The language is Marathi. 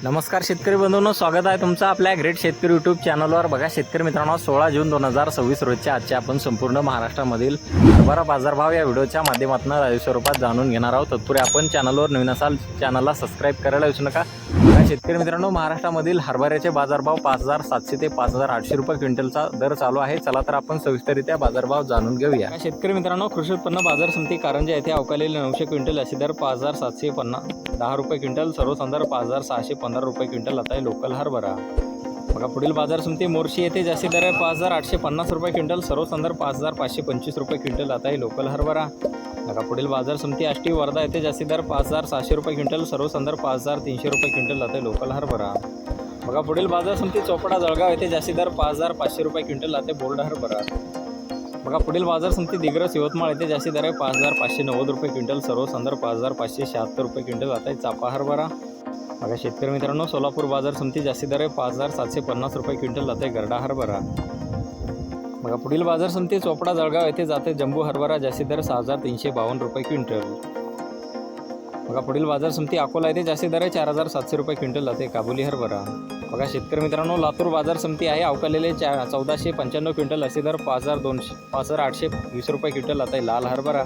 नमस्कार शेतकरी बंधूंनो, स्वागत आहे तुमचं आपल्या ग्रेट शेतकरी यूट्यूब चॅनलवर। बघा शेतकरी मित्रांनो, 16 जून 2026 रोजच्या आजच्या आपण संपूर्ण महाराष्ट्रामधील हरभरा बाजारभाव या व्हिडिओच्या माध्यमातून राजकीय स्वरूपात जाणून घेणार आहोत। तत्पूर्वी आपण चॅनलवर नवीन असाल चॅनलला सबस्क्राइब करायला विसरू नका। बघा शेतकरी मित्रांनो, महाराष्ट्रामधील हरभऱ्याचे बाजारभाव 5700 ते 5800 रुपये क्विंटलचा दर चालू आहे। चला तर आपण सविस्तररित्या बाजारभाव जाणून घेऊया। शेतकरी मित्रांनो, कृषी उत्पन्न बाजार समिती कारंजा येथे अवकालेले 900 क्विंटल असे दर 5710 रुपये क्विंटल, सर्वसाधारण 5615 रुपये क्विंटल आता आहे लोकल हरभरा। बघा पुढील बाजार समिती मोर्शी येथे जास्ती दर आहे 5850 रुपये क्विंटल, सर्वसाधारण 5525 रुपये क्विंटल आता आहे लोकल हरभरा। बघा पुढील बाजार समिती आष्टी वर्धा येथे जास्ती दर 5600 रुपये क्विंटल, सर्वसाधारण 5300 रुपये क्विंटल आता आहे लोकल हरभरा। बघा पुढील बाजार समिती चोपडा जळगाव येथे जास्ती दर 5500 रुपये क्विंटल आता आहे बोल्ड हरभरा। बघा पुढील बाजार समिती दिग्रस यवतमाळ येथे जास्ती दर आहे 5590 रुपये क्विंटल, सर्वसाधारण 5576 रुपये क्विंटल आता आहे चापा हरभरा। बघा शेतकरी मित्रांनो, सोलापूर बाजार समिती जास्ती दर आहे 5750 रुपये क्विंटल जाते गरडा हरभरा। बघा पुढील बाजार समिती चोपडा जळगाव येथे जाते जम्बू हरभरा, जास्ती दर 6352 रुपये क्विंटल। बघा पुढील बाजार समिती अकोला येथे जास्ती दर आहे 4700 रुपये क्विंटल जाते काबुली हरभरा। बघा शेतकरी मित्रांनो, लातूर बाजार समिती आहे अवकालेले 1495 क्विंटल असे दर 5820 रुपये क्विंटल जाते लाल हरभरा।